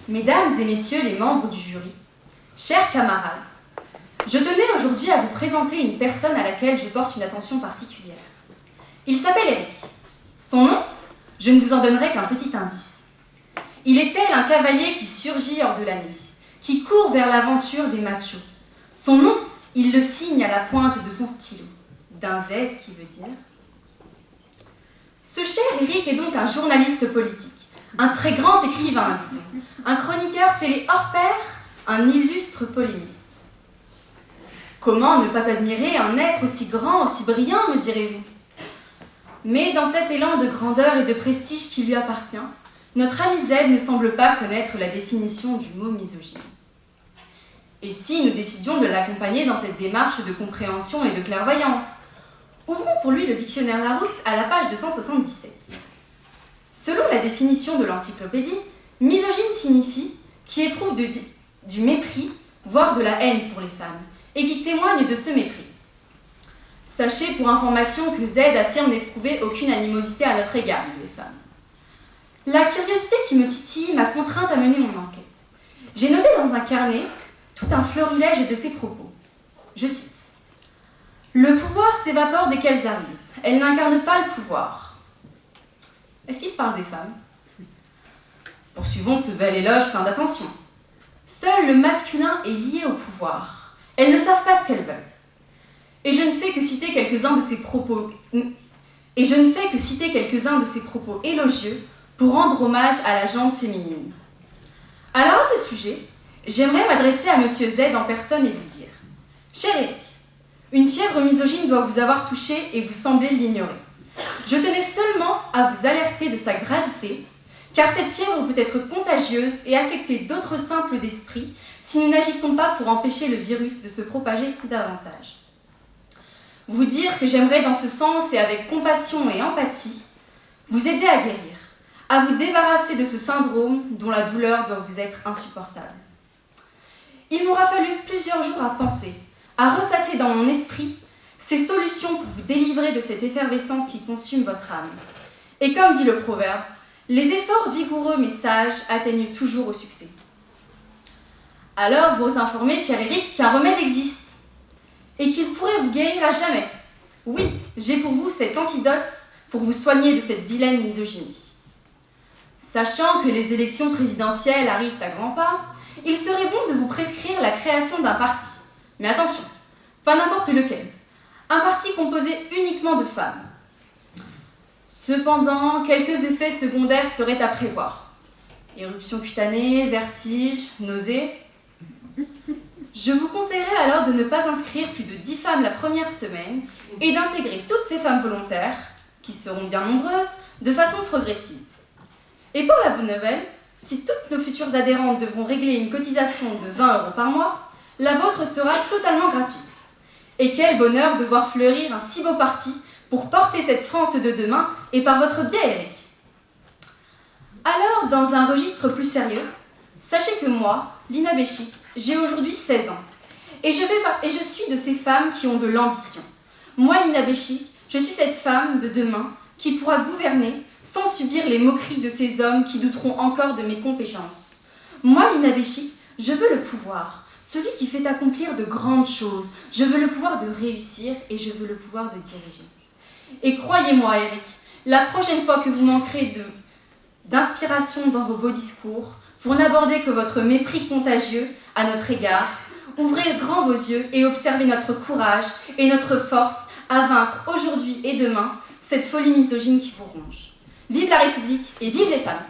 Mesdames et messieurs les membres du jury, chers camarades, je tenais aujourd'hui à vous présenter une personne à laquelle je porte une attention particulière. Il s'appelle Eric. Son nom, je ne vous en donnerai qu'un petit indice. Il est tel un cavalier qui surgit hors de la nuit, qui court vers l'aventure des machos. Son nom, il le signe à la pointe de son stylo, d'un Z qui veut dire... Ce cher Eric est donc un journaliste politique, un très grand écrivain, dit-on, un chroniqueur télé hors pair, un illustre polémiste. Comment ne pas admirer un être aussi grand, aussi brillant, me direz-vous? Mais dans cet élan de grandeur et de prestige qui lui appartient, notre ami Z ne semble pas connaître la définition du mot misogyne. Et si nous décidions de l'accompagner dans cette démarche de compréhension et de clairvoyance? Ouvrons pour lui le dictionnaire Larousse à la page 277. Selon la définition de l'encyclopédie, misogyne signifie qui éprouve du mépris, voire de la haine pour les femmes, et qui témoigne de ce mépris. Sachez pour information que Z affirme n'éprouver aucune animosité à notre égard, nous les femmes. La curiosité qui me titille m'a contrainte à mener mon enquête. J'ai noté dans un carnet tout un florilège de ses propos. Je cite. Le pouvoir s'évapore dès qu'elles arrivent. Elles n'incarnent pas le pouvoir. Est-ce qu'il parle des femmes? Poursuivons ce bel éloge plein d'attention. Seul le masculin est lié au pouvoir. Elles ne savent pas ce qu'elles veulent. Et je ne fais que citer quelques-uns de ses propos élogieux pour rendre hommage à la gente féminine. Alors à ce sujet, j'aimerais m'adresser à Monsieur Z en personne et lui dire « Cher Eric, une fièvre misogyne doit vous avoir touché et vous semblez l'ignorer. Je tenais seulement à vous alerter de sa gravité, car cette fièvre peut être contagieuse et affecter d'autres simples d'esprit si nous n'agissons pas pour empêcher le virus de se propager davantage. Vous dire que j'aimerais dans ce sens et avec compassion et empathie, vous aider à guérir, à vous débarrasser de ce syndrome dont la douleur doit vous être insupportable. Il m'aura fallu plusieurs jours à penser, à ressasser dans mon esprit ces solutions pour vous délivrer de cette effervescence qui consume votre âme. Et comme dit le proverbe, les efforts vigoureux mais sages atteignent toujours au succès. Alors vous informez, cher Eric, qu'un remède existe et qu'il pourrait vous guérir à jamais. Oui, j'ai pour vous cet antidote pour vous soigner de cette vilaine misogynie. Sachant que les élections présidentielles arrivent à grands pas, il serait bon de vous prescrire la création d'un parti. Mais attention, pas n'importe lequel. Un parti composé uniquement de femmes. Cependant, quelques effets secondaires seraient à prévoir. Éruption cutanée, vertige, nausées. Je vous conseillerais alors de ne pas inscrire plus de 10 femmes la première semaine et d'intégrer toutes ces femmes volontaires, qui seront bien nombreuses, de façon progressive. Et pour la bonne nouvelle, si toutes nos futures adhérentes devront régler une cotisation de 20 € par mois, la vôtre sera totalement gratuite. Et quel bonheur de voir fleurir un si beau parti pour porter cette France de demain et par votre biais, Eric. Alors, dans un registre plus sérieux, sachez que moi, Lina Béchic, j'ai aujourd'hui 16 ans. Et je suis de ces femmes qui ont de l'ambition. Moi, Lina Béchic, je suis cette femme de demain qui pourra gouverner sans subir les moqueries de ces hommes qui douteront encore de mes compétences. Moi, Lina Béchic, je veux le pouvoir. Celui qui fait accomplir de grandes choses. Je veux le pouvoir de réussir et je veux le pouvoir de diriger. Et croyez-moi, Eric, la prochaine fois que vous manquerez d'inspiration dans vos beaux discours, pour n'aborder que votre mépris contagieux à notre égard, ouvrez grand vos yeux et observez notre courage et notre force à vaincre aujourd'hui et demain cette folie misogyne qui vous ronge. Vive la République et vive les femmes!